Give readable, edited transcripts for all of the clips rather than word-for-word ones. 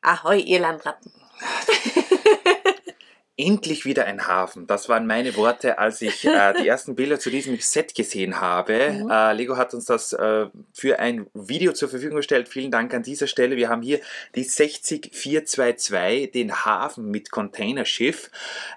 Ahoi, ihr Landratten. Endlich wieder ein Hafen. Das waren meine Worte, als ich die ersten Bilder zu diesem Set gesehen habe. Lego hat uns das für ein Video zur Verfügung gestellt. Vielen Dank an dieser Stelle. Wir haben hier die 60422, den Hafen mit Containerschiff.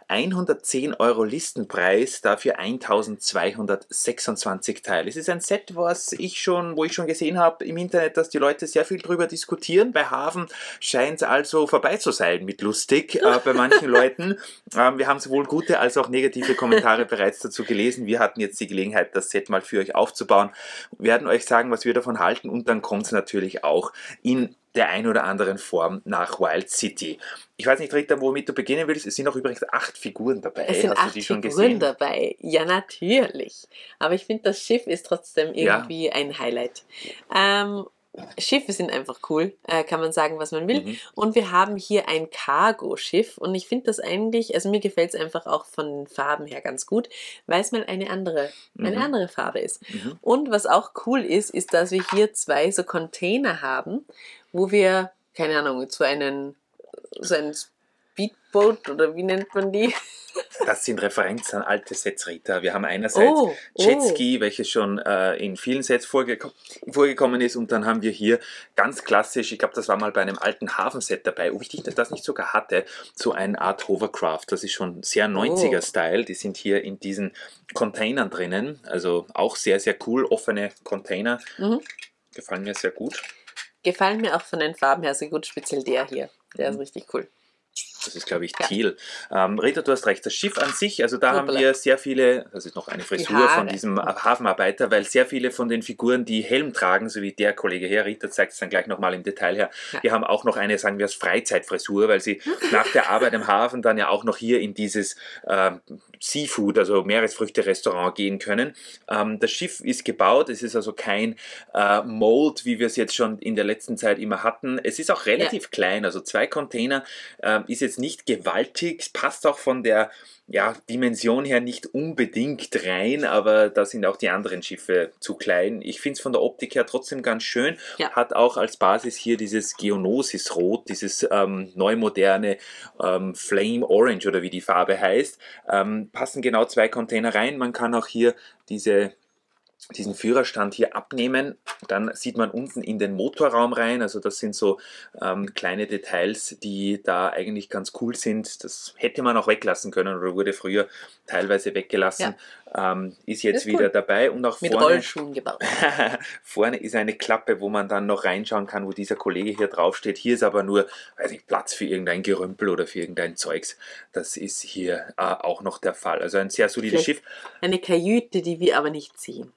110 Euro Listenpreis, dafür 1226 Teile. Es ist ein Set, wo ich schon gesehen habe im Internet, dass die Leute sehr viel drüber diskutieren. Bei Hafen scheint es also vorbei zu sein mit lustig bei manchen Leuten. Wir haben sowohl gute als auch negative Kommentare bereits dazu gelesen. Wir hatten jetzt die Gelegenheit, das Set mal für euch aufzubauen. Wir werden euch sagen, was wir davon halten, und dann kommt es natürlich auch in der ein oder anderen Form nach Wild City. Ich weiß nicht, Rita, womit du beginnen willst. Es sind auch übrigens 8 Figuren dabei. Es sind Hast du 8 die schon Figuren gesehen? dabei. Ja, natürlich. Aber ich finde, das Schiff ist trotzdem irgendwie ein Highlight. Schiffe sind einfach cool, kann man sagen, was man will. Und wir haben hier ein Cargo-Schiff, und ich finde das eigentlich, also mir gefällt es einfach auch von den Farben her ganz gut, weil es mal eine andere Farbe ist. Und was auch cool ist, dass wir hier 2 so Container haben, wo wir, keine Ahnung, so ein Speedboat, oder wie nennt man die? Das sind Referenzen an alte Sets, Rita. Wir haben einerseits Jetski, welches schon in vielen Sets vorgekommen ist, und dann haben wir hier ganz klassisch, ich glaube, das war mal bei einem alten Hafenset dabei, ob ich das nicht sogar hatte, so eine Art Hovercraft. Das ist schon sehr 90er-Style. Die sind hier in diesen Containern drinnen, also auch sehr, sehr cool. Offene Container, gefallen mir sehr gut. Gefallen mir auch von den Farben her sehr gut, speziell der hier. Der ist richtig cool. Das ist, glaube ich, Teal. Rita, du hast recht, das Schiff an sich, also da haben wir sehr viele, das ist noch eine Frisur von diesem Hafenarbeiter, weil sehr viele von den Figuren, die Helm tragen, so wie der Kollege hier, Rita zeigt es dann gleich nochmal im Detail her, die haben auch noch eine, sagen wir es, Freizeitfrisur, weil sie nach der Arbeit im Hafen dann ja auch noch hier in dieses Seafood, also Meeresfrüchte-Restaurant gehen können. Das Schiff ist gebaut, es ist also kein Mold, wie wir es jetzt schon in der letzten Zeit immer hatten. Es ist auch relativ klein, also 2 Container, ist jetzt nicht gewaltig, es passt auch von der Dimension her nicht unbedingt rein, aber da sind auch die anderen Schiffe zu klein. Ich finde es von der Optik her trotzdem ganz schön, hat auch als Basis hier dieses Geonosis-Rot, dieses neumoderne Flame Orange oder wie die Farbe heißt. Passen genau 2 Container rein, man kann auch hier diesen Führerstand hier abnehmen, dann sieht man unten in den Motorraum rein, also das sind so kleine Details, die da eigentlich ganz cool sind. Das hätte man auch weglassen können oder wurde früher teilweise weggelassen, ist jetzt wieder dabei, und auch mit vorne, Rollschuhen gebaut. vorne ist eine Klappe, wo man dann noch reinschauen kann, wo dieser Kollege hier draufsteht. Hier ist aber nur, weiß nicht, Platz für irgendein Gerümpel oder für irgendein Zeugs. Das ist hier auch noch der Fall. Also ein sehr solides Schiff. Eine Kajüte, die wir aber nicht sehen.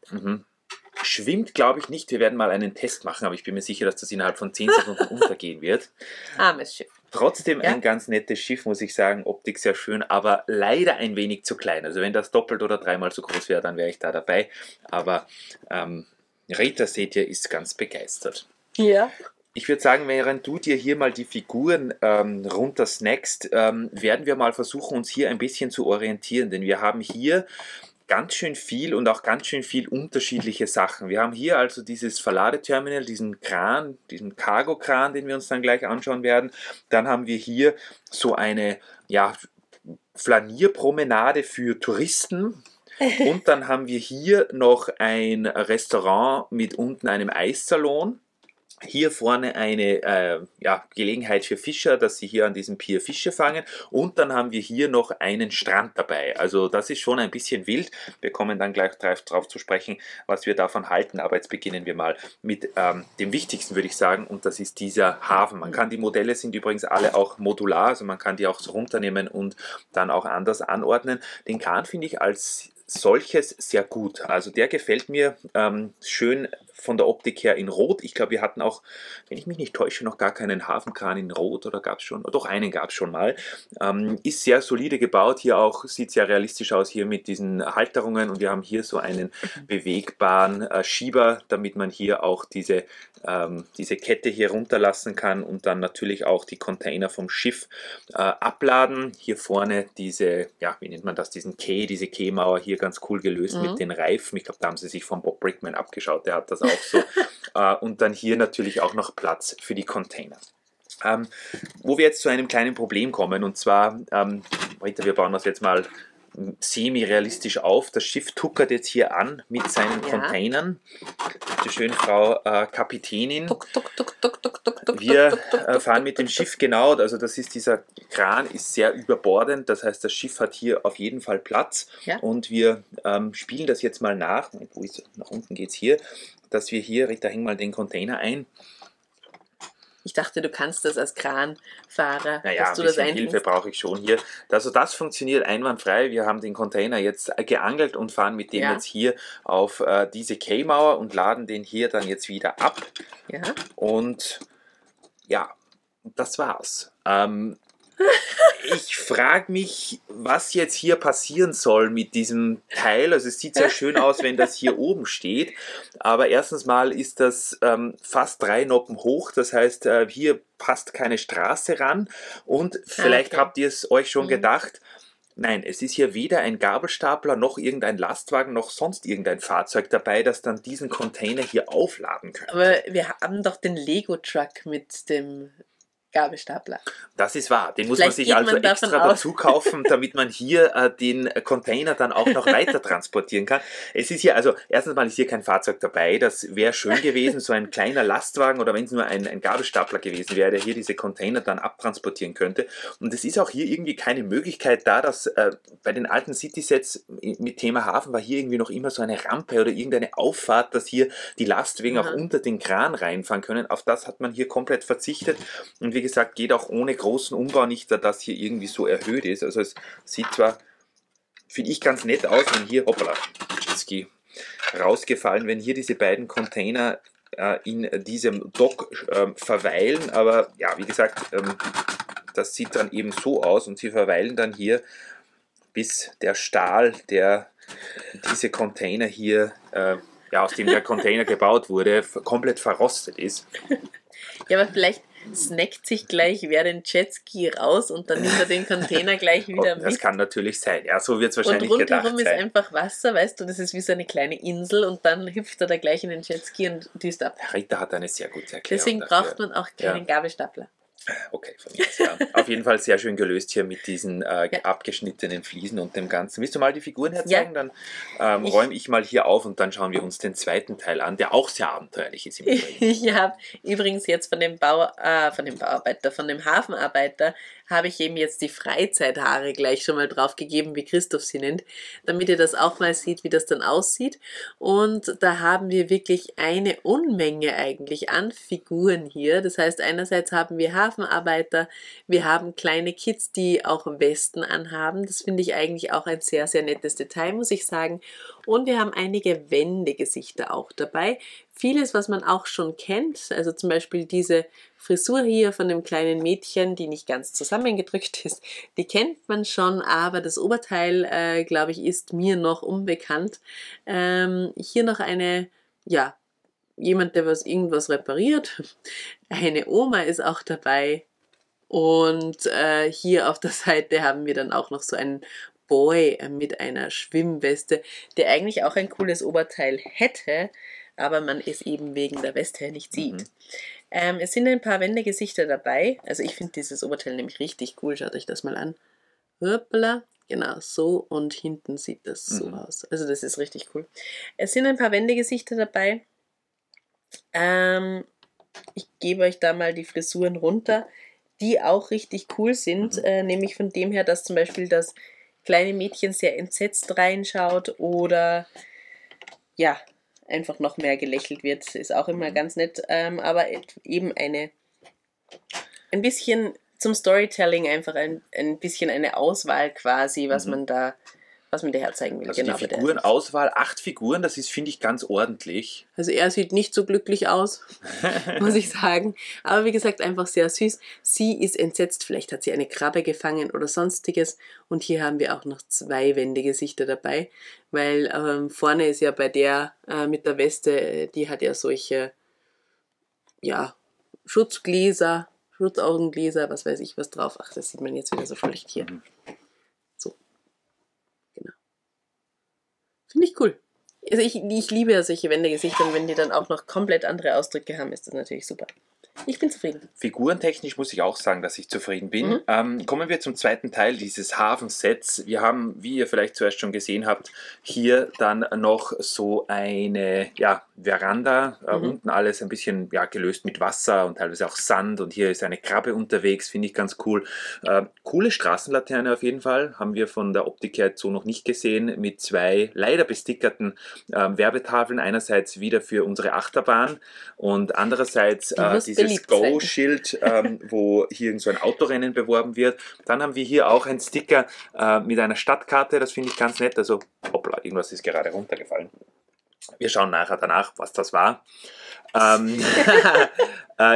Schwimmt, glaube ich, nicht. Wir werden mal einen Test machen, aber ich bin mir sicher, dass das innerhalb von 10 Sekunden untergehen wird. Armes Schiff. Trotzdem ein ganz nettes Schiff, muss ich sagen. Optik sehr schön, aber leider ein wenig zu klein. Also wenn das doppelt oder dreimal so groß wäre, dann wäre ich da dabei. Aber Rita, seht ihr, ist ganz begeistert. Ja. Ich würde sagen, während du dir hier mal die Figuren runter snackst, werden wir mal versuchen, uns hier ein bisschen zu orientieren. Denn wir haben hier ganz schön viel und auch ganz schön viel unterschiedliche Sachen. Wir haben hier also dieses Verladeterminal, diesen Kran, diesen Cargo-Kran, den wir uns dann gleich anschauen werden. Dann haben wir hier so eine Flanierpromenade für Touristen. Und dann haben wir hier noch ein Restaurant mit unten einem Eissalon. Hier vorne eine Gelegenheit für Fischer, dass sie hier an diesem Pier Fische fangen. Und dann haben wir hier noch einen Strand dabei. Also das ist schon ein bisschen wild. Wir kommen dann gleich darauf zu sprechen, was wir davon halten. Aber jetzt beginnen wir mal mit dem Wichtigsten, würde ich sagen. Und das ist dieser Hafen. Die Modelle sind übrigens alle auch modular. Also man kann die auch so runternehmen und dann auch anders anordnen. Den Kran finde ich als solches sehr gut. Also der gefällt mir schön von der Optik her in Rot. Ich glaube, wir hatten auch, wenn ich mich nicht täusche, noch gar keinen Hafenkran in Rot, oder gab es schon? Doch, einen gab es schon mal. Ist sehr solide gebaut. Hier auch sieht sehr realistisch aus, hier mit diesen Halterungen, und wir haben hier so einen bewegbaren Schieber, damit man hier auch diese Kette hier runterlassen kann und dann natürlich auch die Container vom Schiff abladen. Hier vorne diese, wie nennt man das, diese Keymauer hier ganz cool gelöst mit den Reifen. Ich glaube, da haben sie sich von Bob Brickman abgeschaut, der hat das auch so. Und dann hier natürlich auch noch Platz für die Container. Wo wir jetzt zu einem kleinen Problem kommen, und zwar, Rita, wir bauen das jetzt mal semi-realistisch auf. Das Schiff tuckert jetzt hier an mit seinen Containern. Die schöne Frau Kapitänin. Wir fahren mit dem Schiff genau, also das ist dieser Kran, ist sehr überbordend, das heißt, das Schiff hat hier auf jeden Fall Platz und wir spielen das jetzt mal nach. Wo ist, nach unten geht es hier, dass wir hier, Rita, häng mal den Container ein. Ich dachte, du kannst das als Kranfahrer. Naja, dass du ein bisschen das Hilfe brauche ich schon hier. Also das funktioniert einwandfrei. Wir haben den Container jetzt geangelt und fahren mit dem jetzt hier auf diese Quaymauer und laden den hier dann jetzt wieder ab. Ja. Und ja, das war's. Ich frage mich, was jetzt hier passieren soll mit diesem Teil. Also es sieht sehr schön aus, wenn das hier oben steht. Aber erstens mal ist das fast 3 Noppen hoch. Das heißt, hier passt keine Straße ran. Und vielleicht habt ihr es euch schon gedacht, nein, es ist hier weder ein Gabelstapler noch irgendein Lastwagen noch sonst irgendein Fahrzeug dabei, das dann diesen Container hier aufladen könnte. Aber wir haben doch den Lego-Truck mit dem Gabelstapler. Das ist wahr. Den muss man sich also extra dazu kaufen, damit man hier den Container dann auch noch weiter transportieren kann. Es ist hier, also erstens mal ist hier kein Fahrzeug dabei. Das wäre schön gewesen, so ein kleiner Lastwagen oder wenn es nur ein Gabelstapler gewesen wäre, der hier diese Container dann abtransportieren könnte. Und es ist auch hier irgendwie keine Möglichkeit da, dass bei den alten City-Sets mit Thema Hafen war hier irgendwie noch immer so eine Rampe oder irgendeine Auffahrt, dass hier die Lastwagen auch unter den Kran reinfahren können. Auf das hat man hier komplett verzichtet. Und wie gesagt, geht auch ohne großen Umbau nicht, da das hier irgendwie so erhöht ist. Also es sieht zwar, finde ich, ganz nett aus, wenn hier, hoppala, Jetski rausgefallen, wenn hier diese beiden Container in diesem Dock verweilen, aber ja, wie gesagt, das sieht dann eben so aus und sie verweilen dann hier, bis der Stahl, der diese Container hier, aus dem der Container gebaut wurde, komplett verrostet ist. Ja, aber vielleicht snackt sich gleich wer den Jetski raus und dann nimmt er den Container gleich wieder mit. Das kann natürlich sein, ja, so wird es wahrscheinlich gedacht sein. Und rundherum ist einfach Wasser, weißt du, das ist wie so eine kleine Insel und dann hüpft er da gleich in den Jetski und düst ab. Rita hat eine sehr gute Erklärung. Deswegen braucht man auch keinen Gabelstapler. Okay, von mir aus, ja. Auf jeden Fall sehr schön gelöst hier mit diesen abgeschnittenen Fliesen und dem Ganzen. Willst du mal die Figuren herzeigen? Dann räume ich mal hier auf und dann schauen wir uns den zweiten Teil an, der auch sehr abenteuerlich ist. Ich habe übrigens jetzt von dem Hafenarbeiter, habe ich eben jetzt die Freizeithaare gleich schon mal drauf gegeben, wie Christoph sie nennt, damit ihr das auch mal seht, wie das dann aussieht. Und da haben wir wirklich eine Unmenge eigentlich an Figuren hier. Das heißt, einerseits haben wir Hafenarbeiter, wir haben kleine Kids, die auch Westen anhaben. Das finde ich eigentlich auch ein sehr, sehr nettes Detail, muss ich sagen. Und wir haben einige Wendegesichter auch dabei. Vieles, was man auch schon kennt, also zum Beispiel diese Frisur hier von dem kleinen Mädchen, die nicht ganz zusammengedrückt ist, die kennt man schon, aber das Oberteil, glaube ich, ist mir noch unbekannt. Hier noch eine, jemand, der irgendwas repariert. Eine Oma ist auch dabei. Und hier auf der Seite haben wir dann auch noch so einen Boy mit einer Schwimmweste, der eigentlich auch ein cooles Oberteil hätte, aber man es eben wegen der Weste nicht sieht. Es sind ein paar Wendegesichter dabei. Also ich finde dieses Oberteil nämlich richtig cool. Schaut euch das mal an. Hoppla. Genau, so und hinten sieht das so aus. Also das ist richtig cool. Es sind ein paar Wendegesichter dabei. Ich gebe euch da mal die Frisuren runter, die auch richtig cool sind. Nämlich von dem her, dass zum Beispiel das kleine Mädchen sehr entsetzt reinschaut oder einfach noch mehr gelächelt wird, ist auch immer ganz nett, aber eben ein bisschen zum Storytelling einfach ein bisschen eine Auswahl quasi, was man da herzeigen will. Also genau, die Figurenauswahl, 8 Figuren, das ist, finde ich, ganz ordentlich. Also er sieht nicht so glücklich aus, muss ich sagen. Aber wie gesagt, einfach sehr süß. Sie ist entsetzt, vielleicht hat sie eine Krabbe gefangen oder sonstiges. Und hier haben wir auch noch 2 Wendegesichter dabei, weil vorne ist ja bei der mit der Weste, die hat ja solche Schutzgläser, Schutzaugengläser, was weiß ich was drauf. Ach, das sieht man jetzt wieder so schlecht hier. Finde ich cool. Also ich liebe ja solche Wendegesichter und wenn die dann auch noch komplett andere Ausdrücke haben, ist das natürlich super. Ich bin zufrieden. Figurentechnisch muss ich auch sagen, dass ich zufrieden bin. Kommen wir zum zweiten Teil dieses Hafensets. Wir haben, wie ihr vielleicht zuerst schon gesehen habt, hier dann noch so eine Veranda. Unten alles ein bisschen gelöst mit Wasser und teilweise auch Sand. Und hier ist eine Krabbe unterwegs, finde ich ganz cool. Coole Straßenlaterne auf jeden Fall. Haben wir von der Optik her so noch nicht gesehen. Mit 2 leider bestickerten Werbetafeln. Einerseits wieder für unsere Achterbahn und andererseits dieses Go-Schild, wo hier so ein Autorennen beworben wird. Dann haben wir hier auch einen Sticker mit einer Stadtkarte, das finde ich ganz nett. Also, hoppla, irgendwas ist gerade runtergefallen. Wir schauen nachher danach, was das war.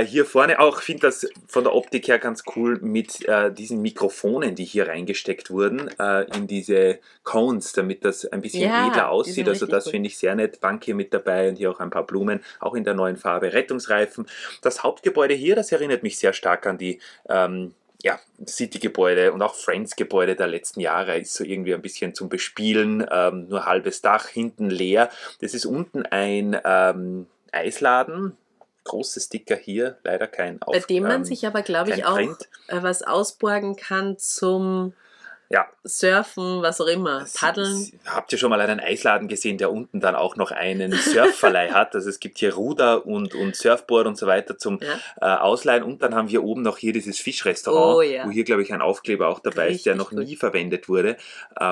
Hier vorne auch, ich finde das von der Optik her ganz cool mit diesen Mikrofonen, die hier reingesteckt wurden in diese Cones, damit das ein bisschen edler aussieht. Also das finde ich sehr nett. Bank hier mit dabei und hier auch ein paar Blumen, auch in der neuen Farbe. Rettungsreifen. Das Hauptgebäude hier, das erinnert mich sehr stark an die City-Gebäude und auch Friends-Gebäude der letzten Jahre. Ist so irgendwie ein bisschen zum Bespielen, nur halbes Dach, hinten leer. Das ist unten ein Eisladen. Große Sticker hier, leider kein Bei dem man sich aber, glaube ich, auch was ausborgen kann zum Surfen, was auch immer, Paddeln. Habt ihr schon mal einen Eisladen gesehen, der unten dann auch noch einen Surfverleih hat? Also es gibt hier Ruder und Surfboard und so weiter zum Ausleihen. Und dann haben wir oben noch hier dieses Fischrestaurant, wo hier, glaube ich, ein Aufkleber auch dabei ist, der noch nie verwendet wurde.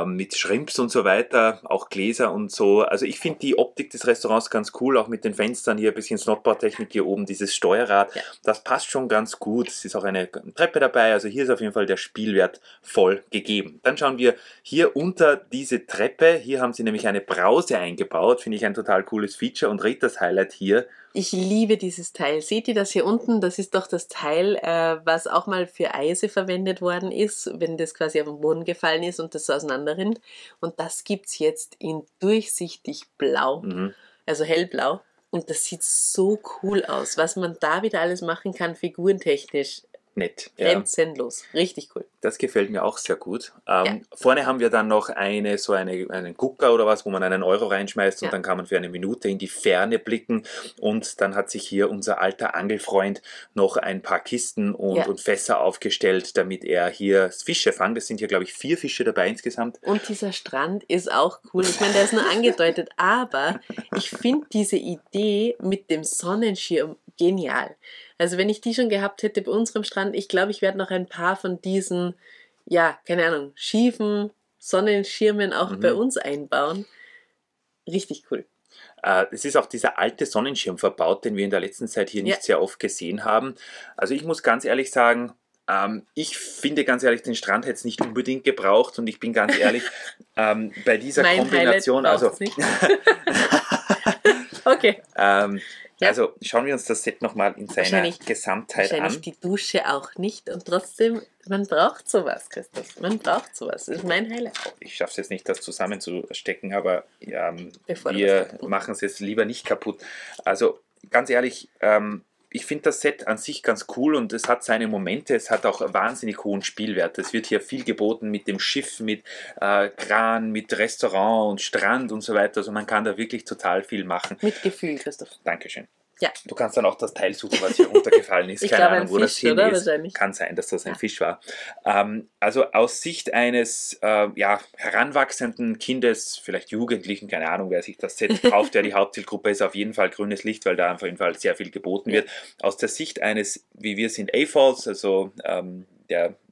Mit Shrimps und so weiter, auch Gläser und so. Also ich finde die Optik des Restaurants ganz cool, auch mit den Fenstern hier, ein bisschen Snowboard-Technik hier oben, dieses Steuerrad. Ja. Das passt schon ganz gut. Es ist auch eine Treppe dabei. Also hier ist auf jeden Fall der Spielwert voll gegeben. Dann schauen wir hier unter diese Treppe. Hier haben sie nämlich eine Brause eingebaut. Finde ich ein total cooles Feature. Und Ritas Highlight hier. Ich liebe dieses Teil. Seht ihr das hier unten? Das ist doch das Teil, was auch mal für Eise verwendet worden ist, wenn das quasi auf den Boden gefallen ist und das so auseinanderrinnt. Und das gibt es jetzt in durchsichtig blau, also hellblau. Und das sieht so cool aus, was man da wieder alles machen kann, figurentechnisch. Nett. Grenzenlos. Richtig cool. Das gefällt mir auch sehr gut. Vorne haben wir dann noch einen Gucker oder was, wo man einen Euro reinschmeißt und dann kann man für eine Minute in die Ferne blicken. Und dann hat sich hier unser alter Angelfreund noch ein paar Kisten und Fässer aufgestellt, damit er hier Fische fangt. Es sind hier, glaube ich, 4 Fische dabei insgesamt. Und dieser Strand ist auch cool. Ich meine, der ist nur angedeutet, aber ich finde diese Idee mit dem Sonnenschirm genial. Also wenn ich die schon gehabt hätte bei unserem Strand, ich glaube, ich werde noch ein paar von diesen, keine Ahnung, schiefen Sonnenschirmen auch bei uns einbauen. Richtig cool. Es ist auch dieser alte Sonnenschirm verbaut, den wir in der letzten Zeit hier nicht sehr oft gesehen haben. Also ich muss ganz ehrlich sagen, ich finde ganz ehrlich, den Strand hätte es nicht unbedingt gebraucht und ich bin ganz ehrlich, bei dieser Kombination, also okay. Also schauen wir uns das Set nochmal in seiner Gesamtheit an. Wahrscheinlich die Dusche auch nicht und trotzdem, man braucht sowas, Christoph. Man braucht sowas. Das ist mein Highlight. Ich schaffe es jetzt nicht, das zusammenzustecken, aber wir machen es jetzt lieber nicht kaputt. Also ganz ehrlich, ich finde das Set an sich ganz cool und es hat seine Momente, es hat auch wahnsinnig hohen Spielwert. Es wird hier viel geboten mit dem Schiff, mit Kran, mit Restaurant und Strand und so weiter. Also man kann da wirklich total viel machen. Mit Gefühl, Christoph. Dankeschön. Ja. Du kannst dann auch das Teil suchen, was hier runtergefallen ist. Keine Ahnung, wo das hin ist. Kann sein, dass das ein Fisch war. Also aus Sicht eines heranwachsenden Kindes, vielleicht Jugendlichen, keine Ahnung, wer sich das Set kauft, die Hauptzielgruppe ist auf jeden Fall grünes Licht, weil da auf jeden Fall sehr viel geboten wird. Aus der Sicht eines, wie wir sind, A-Falls, also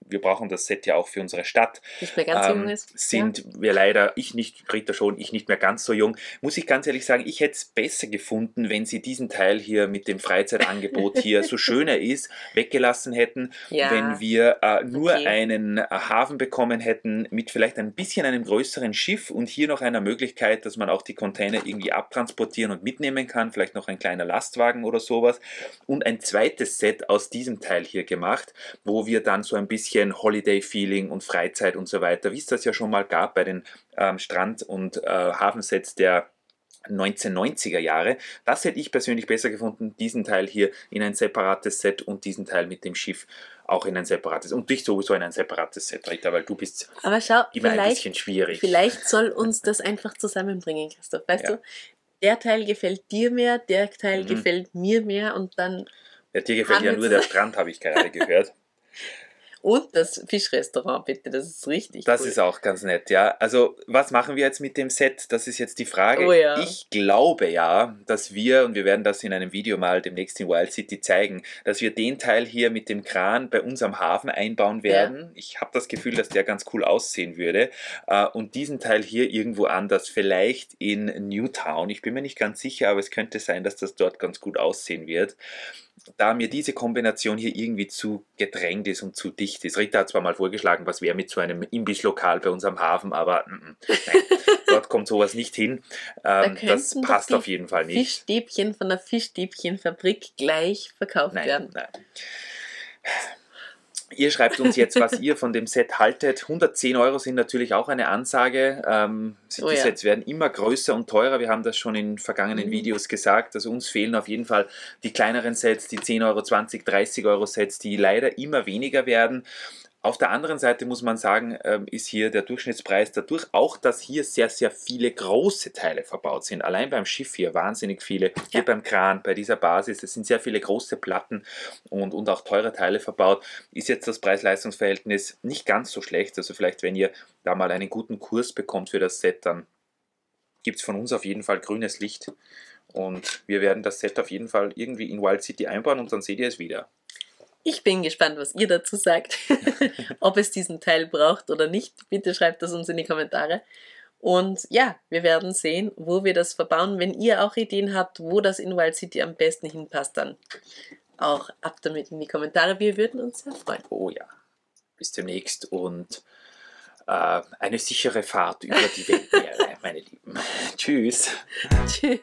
wir brauchen das Set ja auch für unsere Stadt. Nicht mehr ganz jung ist. Sind wir leider, Rita schon, ich nicht mehr ganz so jung. Muss ich ganz ehrlich sagen, ich hätte es besser gefunden, wenn sie diesen Teil hier mit dem Freizeitangebot hier, so schön er ist, weggelassen hätten. Wenn wir nur einen Hafen bekommen hätten mit vielleicht ein bisschen einem größeren Schiff und hier noch einer Möglichkeit, dass man auch die Container irgendwie abtransportieren und mitnehmen kann. Vielleicht noch ein kleiner Lastwagen oder sowas. Und ein zweites Set aus diesem Teil hier gemacht, wo wir dann so ein bisschen Holiday-Feeling und Freizeit und so weiter, wie es das ja schon mal gab bei den Strand- und Hafensets der 1990er Jahre. Das hätte ich persönlich besser gefunden, diesen Teil hier in ein separates Set und diesen Teil mit dem Schiff auch in ein separates und dich sowieso in ein separates Set, Rita, weil du bist immer ein bisschen schwierig. Vielleicht soll uns das einfach zusammenbringen, Christoph, weißt du? Der Teil gefällt dir mehr, der Teil gefällt mir mehr und dann Ja, dir gefällt ja nur der Strand, habe ich gerade gehört. Und das Fischrestaurant, bitte, das ist richtig Das ist auch ganz nett, ja. Also, was machen wir jetzt mit dem Set? Das ist jetzt die Frage. Oh ja. Ich glaube ja, dass wir, und wir werden das in einem Video mal demnächst in Wild City zeigen, dass wir den Teil hier mit dem Kran bei uns am Hafen einbauen werden. Ja. Ich habe das Gefühl, dass der ganz cool aussehen würde. Und diesen Teil hier irgendwo anders, vielleicht in Newtown. Ich bin mir nicht ganz sicher, aber es könnte sein, dass das dort ganz gut aussehen wird. Da mir diese Kombination hier irgendwie zu gedrängt ist und zu dicht ist. Rita hat zwar mal vorgeschlagen, was wäre mit so einem Imbisslokal bei uns am Hafen, aber nein, dort kommt sowas nicht hin. Das passt auf jeden Fall nicht. Fischstäbchen von der Fischstäbchenfabrik gleich verkauft werden. Nein. Ihr schreibt uns jetzt, was ihr von dem Set haltet. 110 € sind natürlich auch eine Ansage. Die Sets werden immer größer und teurer. Wir haben das schon in vergangenen Videos gesagt. Also uns fehlen auf jeden Fall die kleineren Sets, die 10 €, 20, 30 € Sets, die leider immer weniger werden. Auf der anderen Seite muss man sagen, ist hier der Durchschnittspreis dadurch auch, dass hier sehr, sehr viele große Teile verbaut sind. Allein beim Schiff hier wahnsinnig viele, hier beim Kran, bei dieser Basis, es sind sehr viele große Platten und auch teure Teile verbaut, ist jetzt das Preis-Leistungs-Verhältnis nicht ganz so schlecht. Also vielleicht, wenn ihr da mal einen guten Kurs bekommt für das Set, dann gibt es von uns auf jeden Fall grünes Licht. Und wir werden das Set auf jeden Fall irgendwie in Wild City einbauen und dann seht ihr es wieder. Ich bin gespannt, was ihr dazu sagt, ob es diesen Teil braucht oder nicht. Bitte schreibt das uns in die Kommentare. Und ja, wir werden sehen, wo wir das verbauen. Wenn ihr auch Ideen habt, wo das in Wild City am besten hinpasst, dann auch ab damit in die Kommentare. Wir würden uns sehr freuen. Oh ja, bis demnächst und eine sichere Fahrt über die Weltmeere, meine Lieben. Tschüss. Tschüss.